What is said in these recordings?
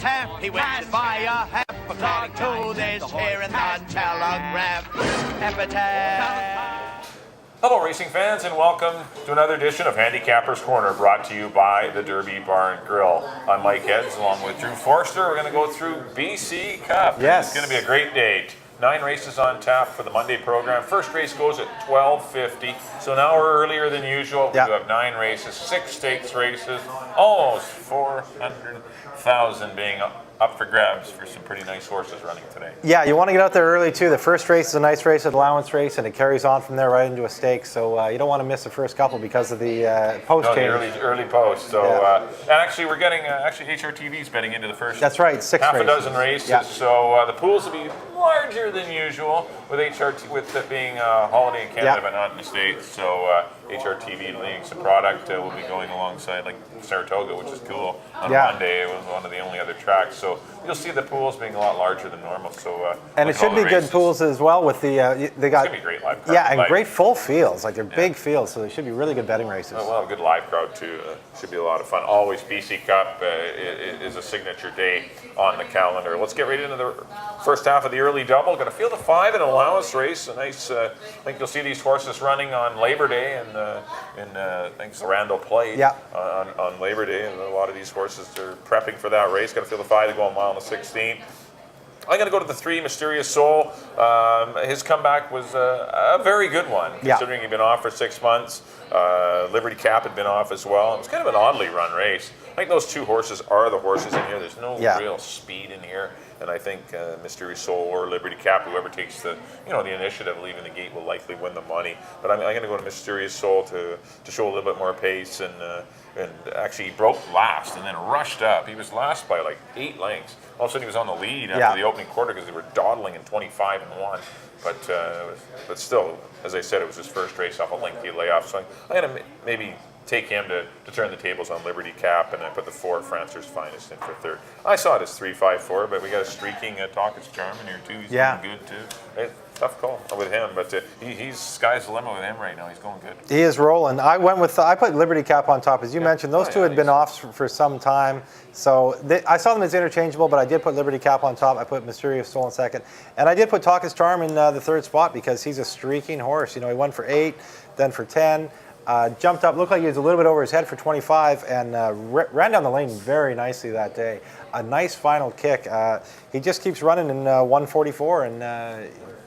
tap. He went by a half according to this here in the telegraph. Epitaph. Hello racing fans and welcome to another edition of Handicappers Corner brought to you by the Derby Barn Grill. I'm Mike Eds along with Drew Forster. We're going to go through BC Cup. Yes. It's going to be a great day. 9 races on tap for the Monday program. First race goes at 12:50, so now we're earlier than usual. Yep. We have 9 races, 6 stakes races, almost 400,000 being up for grabs for some pretty nice horses running today. Yeah, you want to get out there early too. The first race is a nice race, an allowance race, and it carries on from there right into a stake. So you don't want to miss the first couple because of the post change. The early post. So and actually, we're getting HRTV's betting into the first. That's right, 6 half races. a dozen races. Yeah. So the pools will be larger than usual with HRT with it being a holiday in Canada but not in the States. So HRTV leading some product will be going alongside like Saratoga, which is cool. On Monday, it was one of the only other tracks. So you'll see the pools being a lot larger than normal. So and it should be good pools as well. With the they got it's gonna be great live crowd. Yeah, and great full fields. Like they're big fields, so they should be really good betting races. We'll have a good live crowd too. Should be a lot of fun. Always BC Cup is a signature day on the calendar. Let's get right into the first half of the early double. Going to field a 5 and allowance race. A nice. I think you'll see these horses running on Labor Day and thanks to Randall Plate on Labor Day, and a lot of these horses are prepping for that race. Got to field a 5 to go a mile and a 16. I'm going to go to the 3, Mysterious Soul. His comeback was a very good one, considering he'd been off for 6 months. Liberty Cap had been off as well. It was kind of an oddly run race. I think those 2 horses are the horses in here. There's no real speed in here. And I think Mysterious Soul or Liberty Cap, whoever takes the initiative leaving the gate, will likely win the money. But I'm going to go to Mysterious Soul to show a little bit more pace, and actually he broke last and then rushed up. He was last by like 8 lengths. All of a sudden he was on the lead after the opening quarter because they were dawdling in 25 and 1. But still, as I said, it was his first race off a lengthy layoff. So I'm going to maybe take him to turn the tables on Liberty Cap, and I put the 4, Francer's Finest, in for third. I saw it as 3-5-4, but we got a streaking Talkers Charm in here too. He's doing good too. Tough call with him, but he's sky's the limit with him right now. He's going good. He is rolling. I put Liberty Cap on top, as you mentioned. Those 2 had been off for some time, so I saw them as interchangeable. But I did put Liberty Cap on top. I put Mysterious Soul in second, and I did put Talkers Charm in the 3rd spot because he's a streaking horse. He won for 8, then for 10. Jumped up, looked like he was a little bit over his head for 25, and ran down the lane very nicely that day. A nice final kick. He just keeps running in 144, and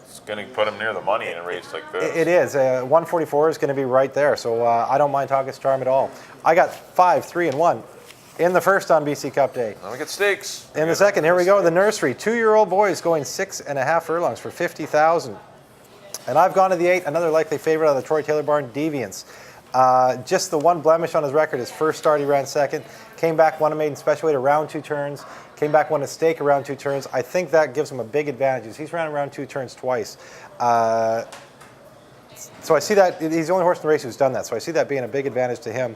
it's going to put him near the money in a race like this. It is. 144 is going to be right there, so I don't mind Talkers Charm at all. I got 5, 3, and 1 in the first on BC Cup Day. Now we get stakes. In the second, here we go. The nursery, 2-year-old boys going 6.5 furlongs for 50,000. And I've gone to the 8, another likely favorite out of the Troy Taylor Barn, Deviance. Just the one blemish on his record. His first start, he ran second. Came back, won a maiden special weight around 2 turns. Came back, won a stake around 2 turns. I think that gives him a big advantage. He's ran around 2 turns twice. So I see that he's the only horse in the race who's done that. So I see that being a big advantage to him.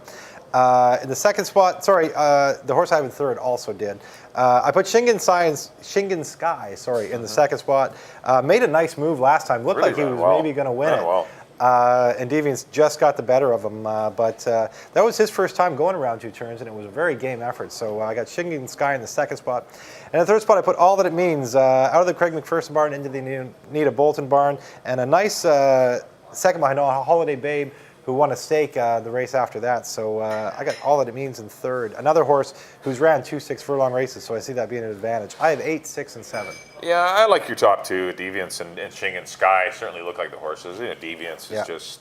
In the second spot, the horse I have in third also did. I put Shingen Sky, in the second spot. Made a nice move last time. Looked like he was maybe going to win it. And Deviance just got the better of him. But that was his first time going around 2 turns, and it was a very game effort. So I got Shingen Sky in the second spot. And in the third spot, I put All That It Means out of the Craig McPherson barn into the Anita Bolton barn. And a nice second behind Holiday Babe, who won a stake the race after that. So I got All That It Means in third. Another horse who's ran 2 6-furlong races, so I see that being an advantage. I have 8, 6, and 7. Yeah, I like your top 2, Deviance and Shingen Sky. Certainly look like the horses. Deviance is just...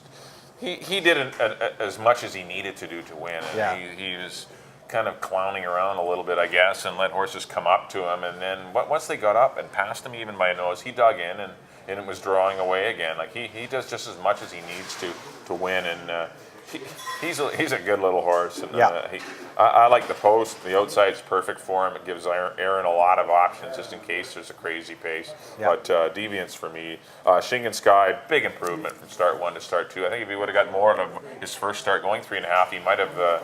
He did as much as he needed to do to win. And he was kind of clowning around a little bit, I guess, and let horses come up to him. And then once they got up and passed him even by a nose, he dug in and it was drawing away again. Like he does just as much as he needs to win, and he's a good little horse. And I like the post. The outside's perfect for him. It gives Aaron a lot of options just in case there's a crazy pace. But Deviance for me, Shingen Sky, big improvement from start 1 to start 2. I think if he would have got more of his first start going 3.5, he might have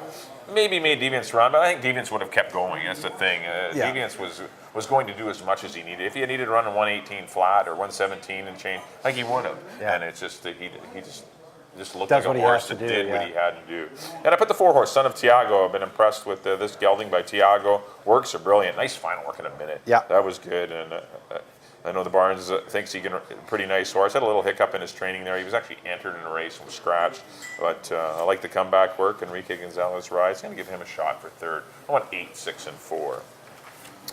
maybe made Deviance run, but I think Deviance would have kept going. That's the thing. Deviance was going to do as much as he needed. If he had needed to run a 118 flat or 117 and change, I think he would have. And it's just that he just just looked Does like what a he horse has that to do, did what yeah. he had to do. And I put the 4-horse, Son of Tiago. I've been impressed with this gelding by Tiago. Works are brilliant. Nice final work in a minute. Yeah. That was good. And I know the Barnes thinks he can. Pretty nice horse. Had a little hiccup in his training there. He was actually entered in a race and was scratched. But I like the comeback work. Enrique Gonzalez rides. Going to give him a shot for third. I want 8, 6, and 4.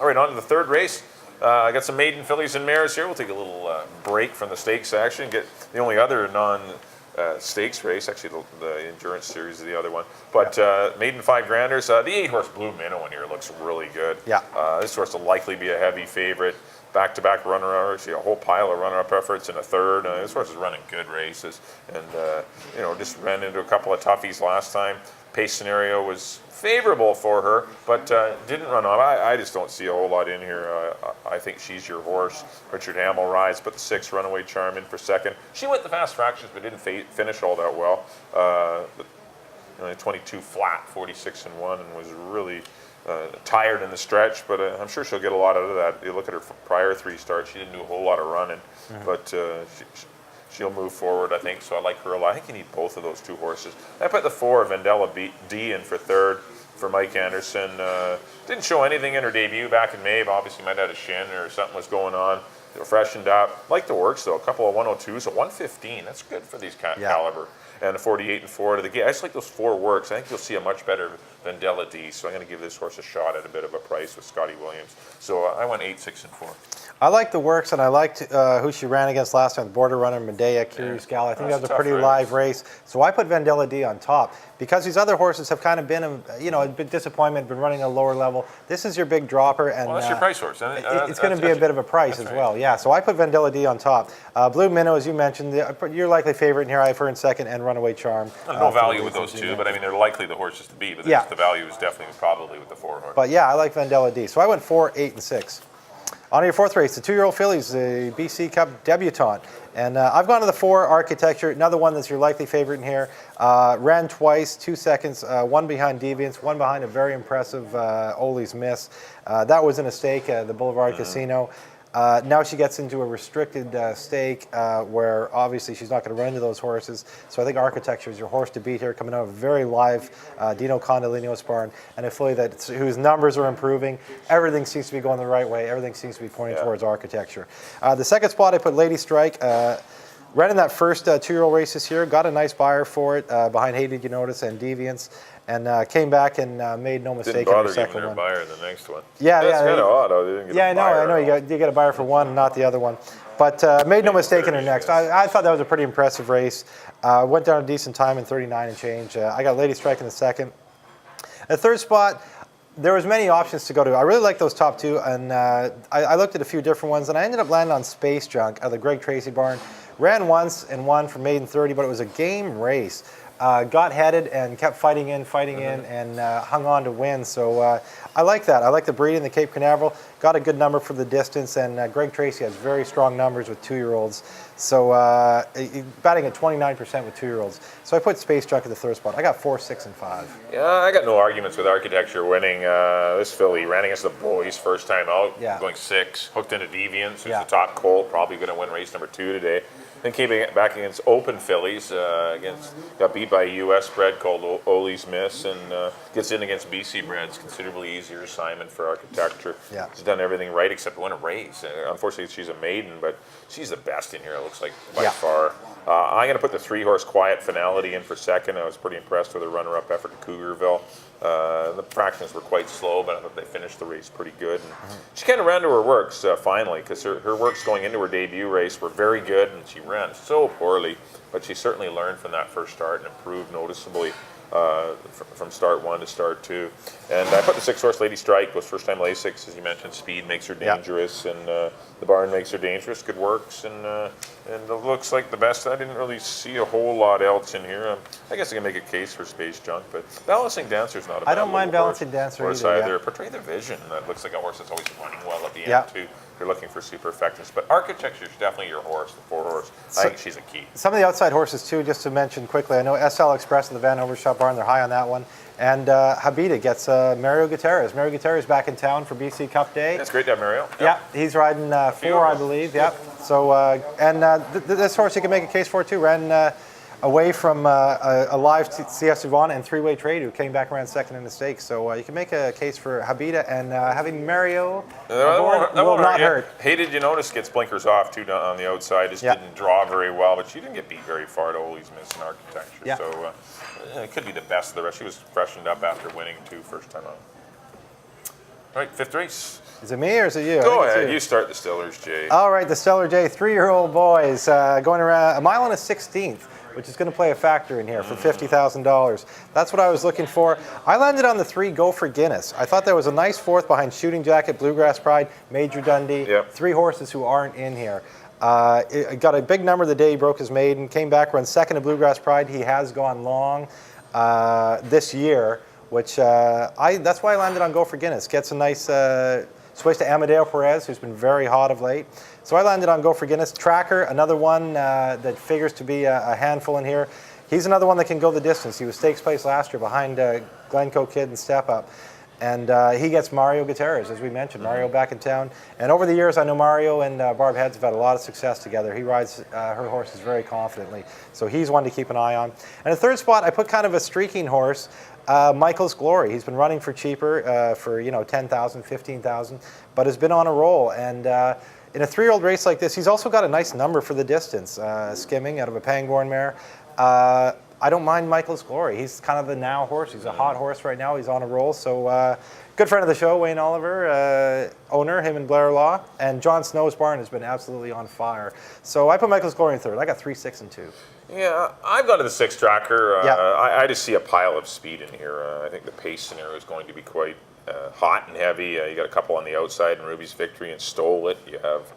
All right, on to the third race. I got some maiden fillies and mares here. We'll take a little break from the stakes action. Get the only other non-stakes race. Actually, the endurance series is the other one. But maiden 5 granders. The 8-horse Blue Minnow in here looks really good. Yeah. This horse will likely be a heavy favorite. Back-to-back runner-up, actually a whole pile of runner-up efforts in a third. This horse is running good races, and just ran into a couple of toughies last time. Pace scenario was favorable for her, but didn't run off. I just don't see a whole lot in here. I think she's your horse. Richard Hamill rides, put the 6 Runaway Charm in for second. She went the fast fractions, but didn't finish all that well. 22 flat, 46 and 1, and was really tired in the stretch, but I'm sure she'll get a lot out of that. You look at her prior 3 starts, she didn't do a whole lot of running, but she'll move forward, I think, so I like her a lot. I think you need both of those 2 horses. I put the 4 Vendella D in for third for Mike Anderson. Didn't show anything in her debut back in May, but obviously might have had a shin or something was going on. They were freshened up. Like the works, though. A couple of 102s, a 115. That's good for these caliber. And a 48 and 4 to the gate. I just like those 4 works. I think you'll see a much better Vendella D, so I'm going to give this horse a shot at a bit of a price with Scotty Williams. So I went 8, 6, and 4. I like the works, and I liked who she ran against last time, the border runner, Medea, Curious Gal. I think that was a pretty live race. So I put Vendella D on top. Because these other horses have kind of been, a bit disappointment, been running a lower level. This is your big dropper. And that's your price horse. It's going to be a bit of a price as well. Yeah, so I put Vendella D on top. Blue Minnow, as you mentioned, your likely favorite in here. I have her in second, and Runaway Charm. No value with those 2, but I mean, they're likely the horses to be. But the value is definitely probably with the 4 horse. But yeah, I like Vendella D. So I went 4, 8, and 6. On to your 4th race, the 2-year-old fillies, the BC Cup debutante. And I've gone to the 4 Architecture, another one that's your likely favorite in here. Ran twice, 2 seconds, 1 behind Deviance, 1 behind a very impressive Ole's Miss. That was in a stake, the Boulevard Casino. Now she gets into a restricted stake where obviously she's not going to run into those horses. So I think Architecture is your horse to beat here, coming out of a very live Dino Condolinos barn, and a filly whose numbers are improving. Everything seems to be going the right way. Everything seems to be pointing towards Architecture. The second spot, I put Lady Strike. Ran in that first 2-year-old race this year, got a nice buyer for it behind Hated You Notice and Deviance, and came back and made no mistake in her second one. Didn't bother giving her buyer in the next one. Yeah, that's kind of odd. They didn't get a buyer. I know. You get a buyer for one, not the other one. But made no mistake in her next. I thought that was a pretty impressive race. Went down a decent time in 39 and change. I got Lady Strike in the second. The third spot, there was many options to go to. I really like those top 2, and I looked at a few different ones, and I ended up landing on Space Junk out of the Greg Tracy barn. Ran once and won for maiden 30, but it was a game race. Got headed and kept fighting in, and hung on to win. So I like that. I like the breeding, the Cape Canaveral. Got a good number for the distance, and Greg Tracy has very strong numbers with 2-year-olds. So batting at 29% with 2-year-olds. So I put Space Junk at the third spot. I got 4, 6, and 5. Yeah, I got no arguments with Architecture winning. This filly ran against the boys first time out, going 6, hooked into Deviance, who's the top colt, probably going to win race number 2 today. Then came back against open fillies, got beat by a U.S. bred called Ole's Miss, and gets in against BC breds, considerably easier assignment for Architecture. Yeah. She's done everything right except win a race. Unfortunately, she's a maiden, but she's the best in here, it looks like, by far. I'm going to put the 3-horse Quiet Finality in for second. I was pretty impressed with her runner-up effort at Cougarville. The fractions were quite slow, but I thought they finished the race pretty good. And she kind of ran to her works finally, because her works going into her debut race were very good, and she ran so poorly. But she certainly learned from that first start and improved noticeably from start 1 to start 2. And I put the 6-horse Lady Strike, was first-time Lasix, as you mentioned. Speed makes her dangerous, and the barn makes her dangerous. Good works, and it looks like the best. I didn't really see a whole lot else in here. I guess I can make a case for Space Junk, but Balancing Dancer's not a bad I don't mind Balancing horse. Dancer either. Portray the Vision. That looks like a horse that's always running well at the end, too. You're looking for super effectiveness. But Architecture is definitely your horse, the 4-horse. I think she's a key. Some of the outside horses, too, just to mention quickly. I know SL Express and the Van Overshot barn, they're high on that one. And Habita gets Mario Gutierrez. Mario Gutierrez back in town for BC Cup Day. That's great to have Mario. Yeah, he's riding 4, I believe. Yeah. So, this horse you can make a case for, too. Ran away from a live CF Suvan and three-way trade who came back around second in the stakes. So you can make a case for Habita, and having Mario aboard will not hurt. Hey, did you notice gets blinkers off too on the outside? Just didn't draw very well, but she didn't get beat very far at all. He's missing architecture. Yeah. So it could be the best of the rest. She was freshened up after winning too first time out. All right, fifth race. Is it me or is it you? Go ahead. You start the Stillers, Jay. All right, the Stellar J, 3-year-old boys going around a mile and a 16th, which is going to play a factor in here for $50,000. That's what I was looking for. I landed on the 3 Go for Guinness. I thought there was a nice fourth behind Shooting Jacket, Bluegrass Pride, Major Dundee. Yep. 3 horses who aren't in here. It got a big number the day he broke his maiden, came back, run second to Bluegrass Pride. He has gone long this year, which that's why I landed on Go for Guinness. Gets a nice switch to Amadeo Perez, who's been very hot of late. So I landed on Go for Guinness. Tracker, another one that figures to be a handful in here. He's another one that can go the distance. He was stakes place last year behind Glencoe Kid and Step Up. And he gets Mario Gutierrez, as we mentioned. Mario back in town. And over the years, I know Mario and Barb Heads have had a lot of success together. He rides her horses very confidently. So he's one to keep an eye on. And the third spot, I put kind of a streaking horse, Michael's Glory. He's been running for cheaper for 10,000, 15,000, but has been on a roll. And in a 3-year-old race like this, he's also got a nice number for the distance, skimming out of a Pangborn mare. I don't mind Michael's Glory. He's kind of the now horse. He's a hot horse right now. He's on a roll. So good friend of the show, Wayne Oliver, owner, him and Blair Law. And John Snow's barn has been absolutely on fire. So I put Michael's Glory in third. I got 3, 6, and 2. Yeah, I've gone to the 6 Tracker. I just see a pile of speed in here. I think the pace scenario is going to be quite hot and heavy. You got a couple on the outside, and Ruby's Victory and Stole It. You have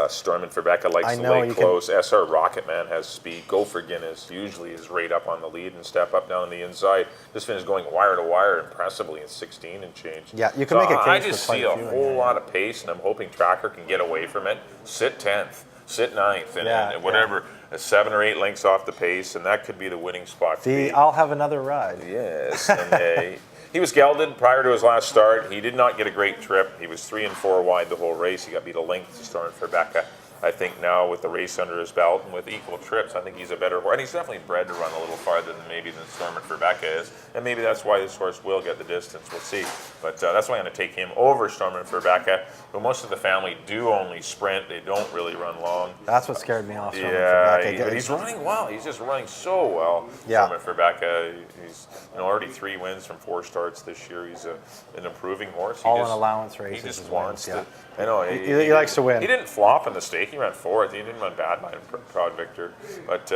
Storm and Rebecca likes to lay close. SR Rocketman has speed. Go for Guinness usually is right up on the lead and Step Up down the inside. This one is going wire to wire impressively in 16 and change. Yeah, you can make a case I just for see a whole lot of pace, and I'm hoping Tracker can get away from it. Sit 10th, sit 9th, and whatever. 7 or 8 lengths off the pace, and that could be the winning spot. I'll have another ride. Yes, and he was gelded prior to his last start. He did not get a great trip. He was 3 and 4 wide the whole race. He got beat a length to Storm for Becca. I think now with the race under his belt and with equal trips, I think he's a better horse. And he's definitely bred to run a little farther than Storm for Becca is. And maybe that's why this horse will get the distance. We'll see. But that's why I'm going to take him over Storm for Becca. But most of the family do only sprint. They don't really run long. That's what scared me off. He's running well. He's just running so well. Yeah. Storm for Becca. He's already 3 wins from 4 starts this year. He's an improving horse. All in allowance races. He just wants to. I know. He likes to win. He didn't flop in the stake. He ran 4th. He didn't run bad by Proud Victor. But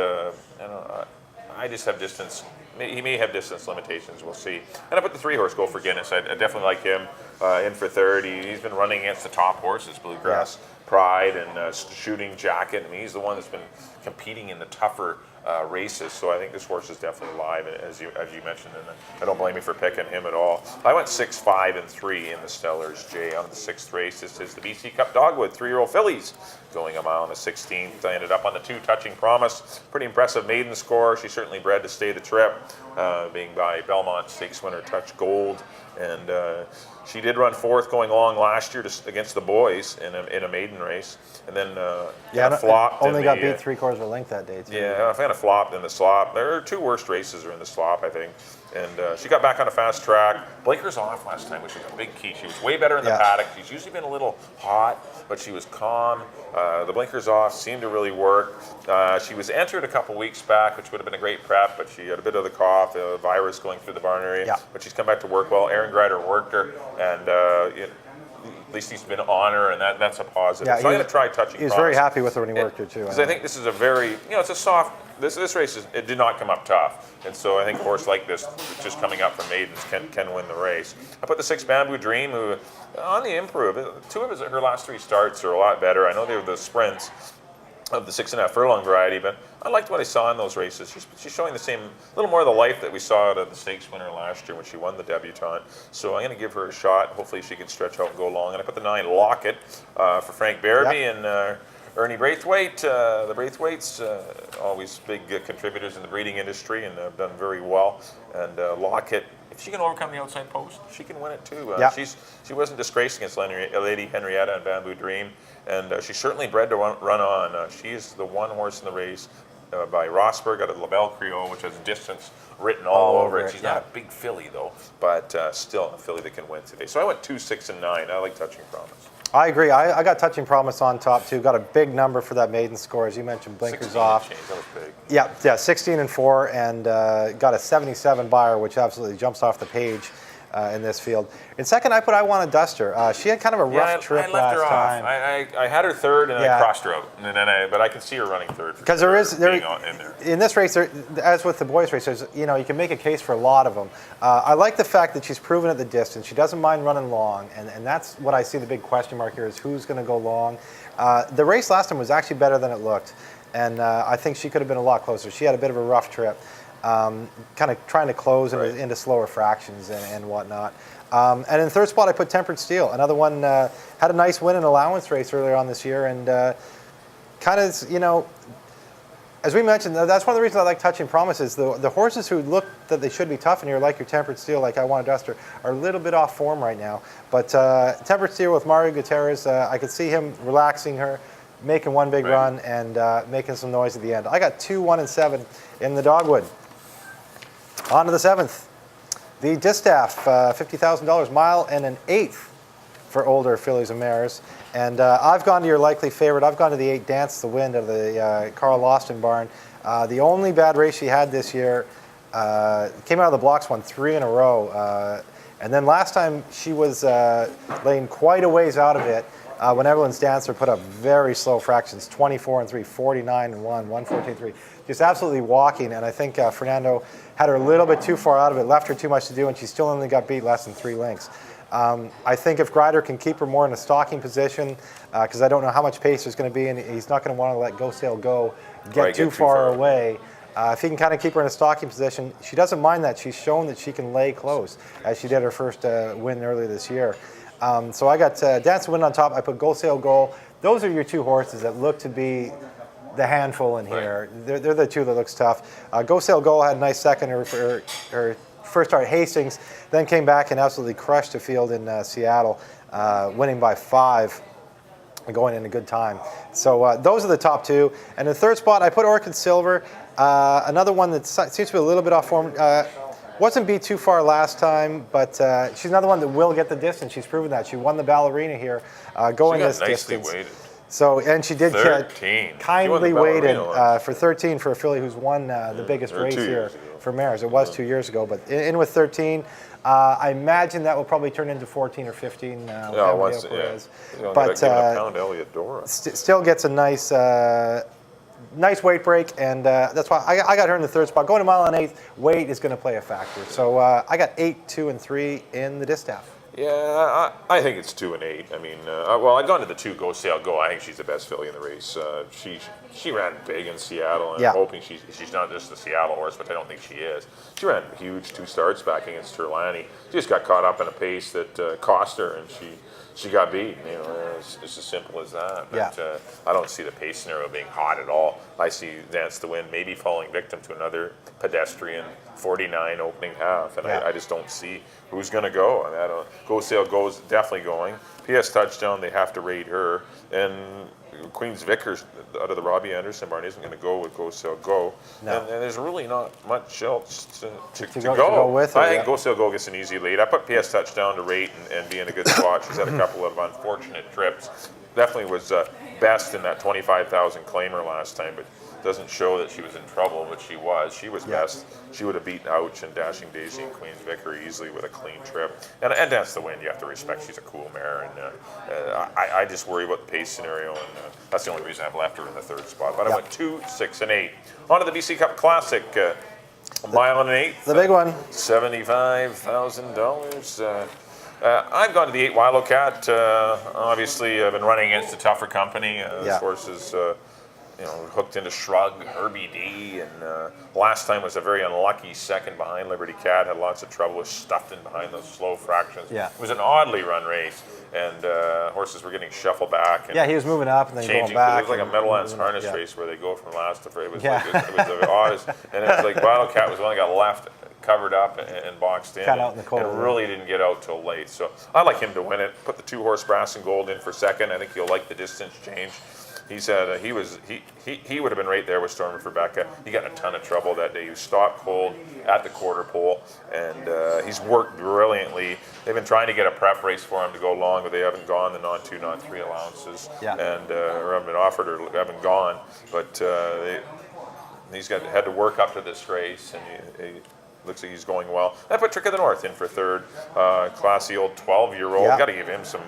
I just have distance. He may have distance limitations. We'll see. And I put the 3 horse Go for Guinness. I definitely like him in for third. He's been running against the top horses, Bluegrass Pride and Shooting Jacket. I mean, he's the one that's been competing in the tougher races. So I think this horse is definitely live, as you mentioned, and I don't blame you for picking him at all. I went 6, 5, and 3 in the Stellars, Jay, on the 6th race. This is the BC Cup Dogwood 3-year-old fillies going a mile on the 16th. I ended up on the 2 Touching Promise. Pretty impressive maiden score. She's certainly bred to stay the trip, being by Belmont Stakes winner Touch Gold. And she did run 4th going along last year against the boys in a maiden race, and then flopped. Only got beat 3/4 of a length that day too. Yeah, I kind of flopped in the slop. Their 2 worst races are in the slop, I think. And she got back on a fast track. Blinkers off last time, which was a big key. She was way better in the paddock. She's usually been a little hot, but she was calm. The blinkers off seemed to really work. She was entered a couple weeks back, which would have been a great prep, but she had a bit of the cough, a virus going through the barn area. Yeah. But she's come back to work well. Aaron Greider worked her, and at least he's been on her, and that's a positive. Yeah, so I'm going to try Touching Promise. He was very happy with her when he worked her too. Because I think this is a very, it's a soft. This race it did not come up tough, and so I think a horse like this, just coming up from maidens, can win the race. I put the 6 Bamboo Dream, who on the improve. 2 of her last 3 starts are a lot better. I know they were the sprints of the 6.5 furlong variety, but I liked what I saw in those races. She's showing a little more of the life that we saw out of the stakes winner last year when she won the debutante. So I'm going to give her a shot. Hopefully she can stretch out and go long. And I put the 9 Locket for Frank Barabee and Ernie Braithwaite. The Braithwaites, always big contributors in the breeding industry, and have done very well. And Locket, if she can overcome the outside post, she can win it too. She wasn't disgraced against Lady Henrietta and Bamboo Dream, and she's certainly bred to run on. She is the one horse in the race by Rosberg, got a Labelle Creole, which has distance written all over it. She's not a big filly though, but still a filly that can win today. So I went 2, 6, and 9. I like Touching Promise. I agree. I got Touching Promise on top too. Got a big number for that maiden score, as you mentioned. Blinkers off. Change. That was big. Yeah, 16 and 4, and got a 77 buyer, which absolutely jumps off the page in this field. In second, I put I Want a Duster. She had kind of a rough trip I left her last time. I had her third, and then I crossed her out, and then but I can see her running third. Because there is in there. In this race, as with the boys' race, you can make a case for a lot of them. I like the fact that she's proven at the distance. She doesn't mind running long, and that's what I see the big question mark here is who's going to go long. The race last time was actually better than it looked, and I think she could have been a lot closer. She had a bit of a rough trip. Kind of trying to close into slower fractions and whatnot. And in third spot, I put Tempered Steel. Another one had a nice win in allowance race earlier on this year, and kind of, as we mentioned, that's one of the reasons I like Touching Promises. The horses who look that they should be tough in here, like your Tempered Steel, like I Want a Duster, are a little bit off form right now. But Tempered Steel with Mario Gutierrez, I could see him relaxing her, making one big run, and making some noise at the end. I got 2, 1, and 7 in the Dogwood. On to the 7th. The Distaff, $50,000, mile and an eighth for older fillies and mares. And I've gone to your likely favorite. I've gone to the 8 Dance the Wind of the Carl Lawson barn. The only bad race she had this year, came out of the blocks, won 3 in a row. And then last time she was laying quite a ways out of it when Evelyn's Dancer put up very slow fractions, 24 and 3, 49 and 1, 114 3. Just absolutely walking, and I think Fernando had her a little bit too far out of it, left her too much to do, and she still only got beat less than 3 lengths. I think if Grider can keep her more in a stalking position, because I don't know how much pace there's going to be, and he's not going to want to let Go Sail Go get too far away. If he can kind of keep her in a stalking position, she doesn't mind that. She's shown that she can lay close, as she did her first win earlier this year. So I got Dance the Wind on top. I put Go Sail Go. Those are your 2 horses that look to be the handful in here. They're the 2 that looks tough. Go Sail Go had a nice second her first start at Hastings, then came back and absolutely crushed the field in Seattle, winning by 5 and going in a good time. So those are the top 2. And in the third spot, I put Orchid Silver, another one that seems to be a little bit off form. Wasn't beat too far last time, but she's another one that will get the distance. She's proven that. She won the Ballerina here, going this distance. Nicely weighted. So, and she did 13. kindly weighted for 13 for a filly who's won the biggest race here for mares. It was 2 years ago, but in with 13. I imagine that will probably turn into 14 or 15. Once, but pound Eliodora. Still gets a nice nice weight break, and that's why I got her in the third spot. Going to mile and eighth, weight is going to play a factor. So I got 8, 2, and 3 in the Distaff. Yeah, I think it's 2 and 8. I mean, well, I've gone to the 2 Go Sail Go. I think she's the best filly in the race. She ran big in Seattle, and I'm hoping she's not just the Seattle horse, but I don't think she is. She ran huge 2 starts back against Turlani. She just got caught up in a pace that cost her, and she got beat. It's as simple as that. But I don't see the pace scenario being hot at all. I see Dance the Wind maybe falling victim to another pedestrian 49 opening half, and I just don't see who's going to go. I mean, Go Sail Go's definitely going. PS Touchdown, they have to rate her, and Queen's Vickers out of the Robbie Anderson barn isn't going to go with Go Sail Go. No. And there's really not much else to go with. I think Go Sail Go gets an easy lead. I put PS Touchdown to rate and be in a good spot. She's had a couple of unfortunate trips. Definitely was best in that 25,000 claimer last time, but doesn't show that she was in trouble, but she was. She was best. She would have beaten Ouch and Dashing Daisy and Queen's Vicar easily with a clean trip. And Dance the Wind, you have to respect. She's a cool mare, and I just worry about the pace scenario, and that's the only reason I've left her in the third spot. But I went 2, 6, and 8. On to the BC Cup Classic, a mile and an eighth. The big one. $75,000. I've gone to the 8 Wildcat. Obviously, I've been running against a tougher company. This horse is hooked into Shrug, Herbie D, and last time was a very unlucky second behind Liberty Cat. Had lots of trouble, was stuffed in behind those slow fractions. It was an oddly run race, and horses were getting shuffled back. And he was moving up and then changing, going back. It was like a Meadowlands harness race where they go from last to first. It was like it was the oddest, and it was like Wildcat was the one that got left covered up and boxed in, out in the cold, and really didn't get out till late. So I like him to win it. Put the 2 horse Brass and Gold in for second. I think he'll like the distance change. he would have been right there with Stormy for Becca. He got in a ton of trouble that day. He was stopped cold at the quarter pole, and he's worked brilliantly. They've been trying to get a prep race for him to go long, but they haven't gone the non-2, non-3 allowances, and or haven't been offered or haven't gone. But he's had to work up to this race, and he looks like he's going well. I put Trick of the North in for third. Classy old 12-year-old. Got to give him some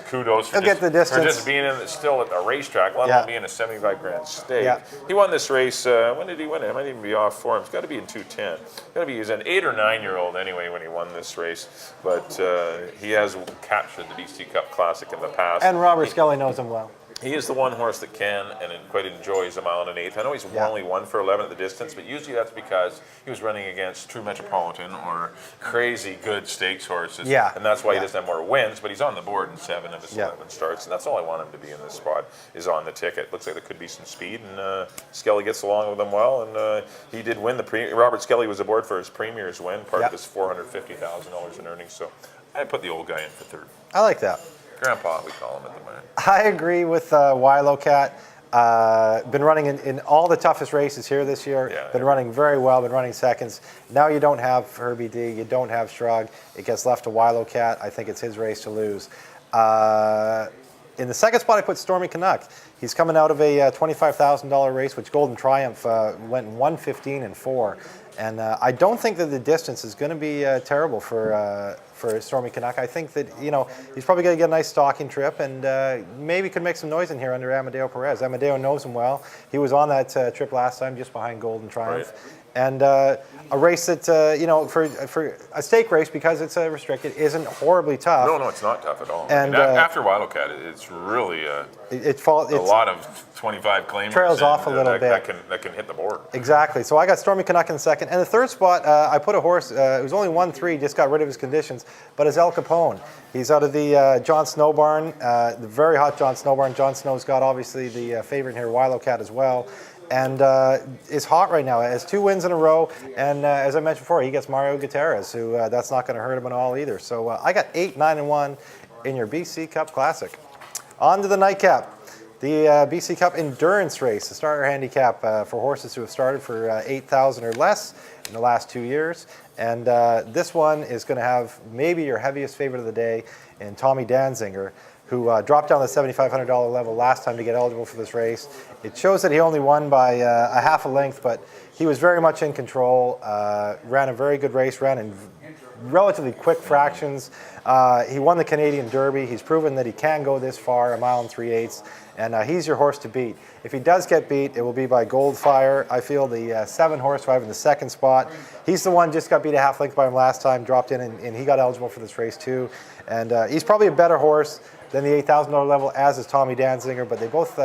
kudos for just being still at the racetrack, let alone being a 75 grand stake. He won this race. When did he win it? It might even be off form. It's got to be in 2:10. He's an 8 or 9-year-old anyway when he won this race. But he has captured the BC Cup Classic in the past. And Robert Skelly knows him well. He is the one horse that can and quite enjoys a mile and an eighth. I know he's only 1 for 11 at the distance, but usually that's because he was running against True Metropolitan or crazy good stakes horses. And that's why he doesn't have more wins, but he's on the board in 7 of his 11 starts. And that's all I want him to be in this spot, is on the ticket. Looks like there could be some speed, and Skelly gets along with him well. And he did win the Robert Skelly was aboard for his Premier's win, part of his $450,000 in earnings. So I put the old guy in for third. I like that. Grandpa, we call him at the moment. I agree with Wilo Cat. Been running in all the toughest races here this year. Been running very well, been running seconds. Now you don't have Herbie D, you don't have Shrug. It gets left to Wilo Cat. I think it's his race to lose. In the second spot, I put Stormy Canuck. He's coming out of a $25,000 race, which Golden Triumph went 1:15 and 4. And I don't think that the distance is going to be terrible for Stormy Canuck. I think that, he's probably going to get a nice stalking trip, and maybe could make some noise in here under Amadeo Perez. Amadeo knows him well. He was on that trip last time, just behind Golden Triumph. And a race that, for a stake race, because it's restricted, isn't horribly tough. No, it's not tough at all. And after Wildcat, it's really a lot of 25 claimers. Trails off a little bit. That can hit the board. Exactly. So I got Stormy Canuck in second. And the third spot, I put a horse, it was only 1-3, just got rid of his conditions, but it's El Capone. He's out of the John Snow barn, the very hot John Snow barn. John Snow's got, obviously, the favorite here, Wildcat, as well. And is hot right now. Has 2 wins in a row, and as I mentioned before, he gets Mario Gutierrez, who that's not going to hurt him at all either. So I got 8, 9, and 1 in your BC Cup Classic. On to the nightcap, the BC Cup Endurance Race, the starter handicap for horses who have started for 8,000 or less in the last 2 years. And this one is going to have maybe your heaviest favorite of the day in Tommy Danziger, who dropped down the $7,500 level last time to get eligible for this race. It shows that he only won by a half a length, but he was very much in control, ran a very good race, ran in relatively quick fractions. He won the Canadian Derby. He's proven that he can go this far, 1 mile and 3/8, and he's your horse to beat. If he does get beat, it will be by Goldfire. I feel the 7 horse who I have in the second spot. He's the one just got beat a half length by him last time, dropped in, and he got eligible for this race too. And he's probably a better horse than the $8,000 level, as is Tommy Danziger, but they both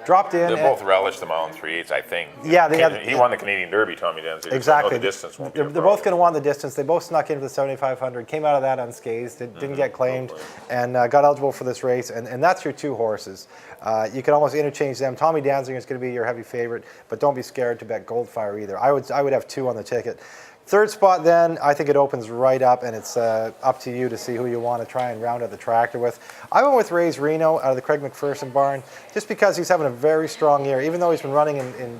dropped in. They both relished the mile and 3/8, I think. Yeah, he won the Canadian Derby, Tommy Danziger. Exactly. So the distance won't be they're both going to want the distance. They both snuck into the 7,500, came out of that unscathed, didn't get claimed, and got eligible for this race. And that's your 2 horses. You can almost interchange them. Tommy Danziger is going to be your heavy favorite, but don't be scared to bet Goldfire either. I would have 2 on the ticket. Third spot, then, I think it opens right up, and it's up to you to see who you want to try and round out the tractor with. I went with Ray's Reno out of the Craig McPherson barn, just because he's having a very strong year, even though he's been running in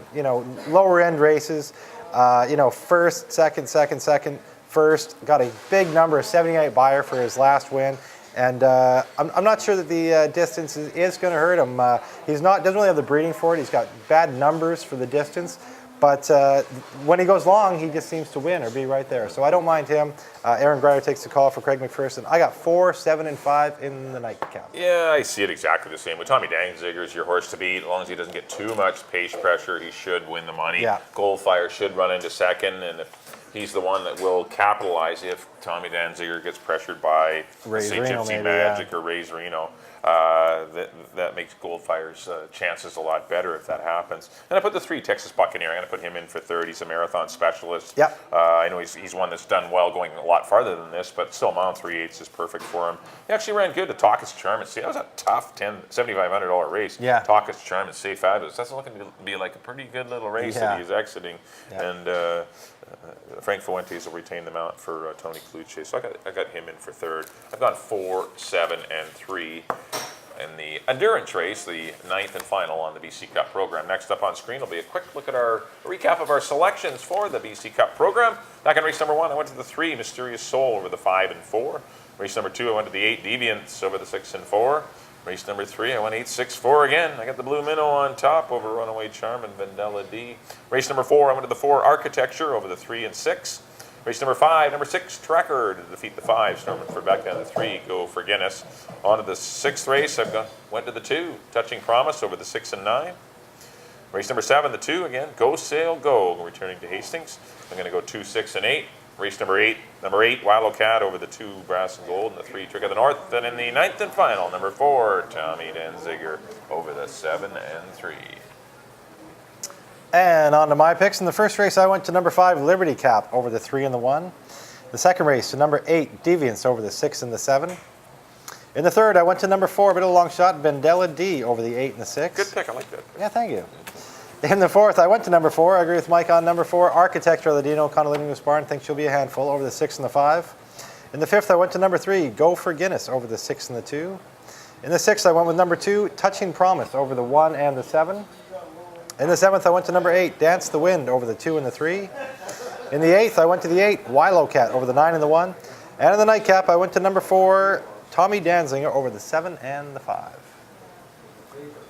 lower end races. First, second, first. Got a big number, a 78 buyer for his last win. And I'm not sure that the distance is going to hurt him. Doesn't really have the breeding for it. He's got bad numbers for the distance. But when he goes long, he just seems to win or be right there. So I don't mind him. Aaron Grider takes the call for Craig McPherson. I got 4, 7, and 5 in the nightcap. Yeah, I see it exactly the same. With Tommy Danziger is your horse to beat. As long as he doesn't get too much pace pressure, he should win the money. Yeah. Goldfire should run into second, and if he's the one that will capitalize if Tommy Danziger gets pressured by St. Gypsy Magic or Ray's Reno. That makes Goldfire's chances a lot better if that happens. And I put the 3 Texas Buccaneer. I'm going to put him in for third. He's a marathon specialist. Yep. I know he's one that's done well going a lot farther than this, but still mile and 3/8 is perfect for him. He actually ran good to Talkis Charm. See, that was a tough $7,500 race. Yeah. Talkis Charm and Say Fabulous. That's looking to be like a pretty good little race that he's exiting. Yeah. And Frank Fuentes will retain the mount for Tony Cluche. So I got him in for third. I've gone 4, 7, and 3 in the endurance race, the 9th and final on the BC Cup program. Next up on screen will be a quick look at our recap of our selections for the BC Cup program. Back in race number 1, I went to the 3, Mysterious Soul, over the 5 and 4. Race number 2, I went to the 8, Deviants, over the 6 and 4. Race number 3, I went 8, 6, 4 again. I got the Blue Minnow on top over Runaway Charm and Vendella D. Race number 4, I went to the 4, Architecture, over the 3 and 6. Race number 5, number 6, Trekker to defeat the 5, Stormin for Becca, and the 3, Go for Guinness. On to the 6th race, went to the 2, Touching Promise, over the 6 and 9. Race number 7, the 2 again, Go Sail Go, returning to Hastings. I'm going to go 2, 6, and 8. Race number 8, Wallow Cat, over the 2, Brass and Gold, and the 3, Trick of the North. And in the 9th and final, number 4, Tommy Danziger, over the 7 and 3. And on to my picks. In the first race, I went to number 5, Liberty Cap, over the 3 and the 1. The second race to number 8, Deviants, over the 6 and the 7. In the third, I went to number 4, a bit of a long shot, Vendella D, over the 8 and the 6. Good pick, I like that. Yeah, thank you. In the fourth, I went to number 4. I agree with Mike on number 4, Architecture, Ladino, Condoleezza Barn. Think she'll be a handful, over the 6 and the 5. In the fifth, I went to number 3, Go for Guinness, over the 6 and the 2. In the sixth, I went with number 2, Touching Promise, over the 1 and the 7. In the 7th, I went to number 8, Dance the Wind, over the 2 and the 3. In the 8th, I went to the 8, Wilo Cat, over the 9 and the 1. And in the nightcap, I went to number 4, Tommy Danziger, over the 7 and the 5.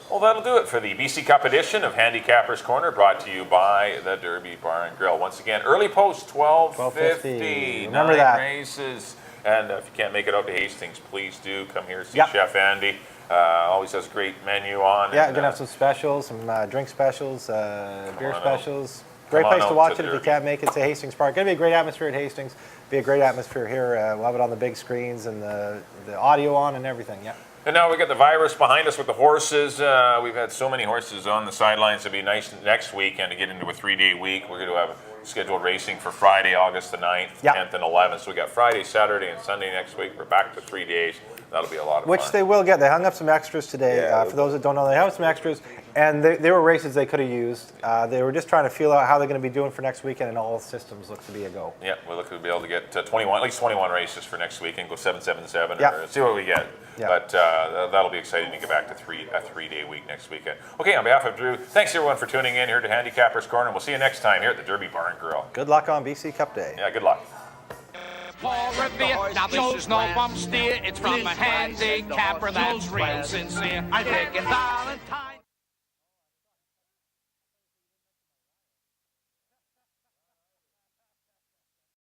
Well, that'll do it for the BC Cup edition of Handicappers Corner, brought to you by the Derby Bar and Grill. Once again, early post, 12:50. Remember 9 that. races. And if you can't make it out to Hastings, please do come here, see Yep. Chef Andy. Always has a great menu on. Yeah, and, gonna have some specials, some drink specials, beer on specials. Come Great on place to out watch to it if you Derby. can't make it to Hastings Park. Gonna be a great atmosphere at Hastings. Be a great atmosphere here. We'll have it on the big screens and the audio on and everything. Yeah. And now we got the virus behind us with the horses. We've had so many horses on the sidelines. It'll be nice next weekend to get into a 3-day week. We're going to have scheduled racing for Friday, August the 9th, Yep. 10th, and 11th. So we got Friday, Saturday, and Sunday next week. We're back to 3 days. That'll be a lot of Which fun. they will get. They hung up some extras today. Yeah. For those that don't know, they have some extras, and they were races they could have used. They were just trying to feel out how they're going to be doing for next weekend, and all systems look to be a go. Yeah, we're looking to be able to get at least 21 races for next week and go 777 Yep. or see what we get. Yep. But that'll be exciting to get back to a 3-day week next weekend. Okay, on behalf of Drew, thanks everyone for tuning in here to Handicappers Corner. We'll see you next time here at the Derby Bar and Grill. Good luck on BC Cup Day. Yeah, good luck. For Revere, now this is no bum steer. It's from a handicapper that's real sincere. I take it Valentine.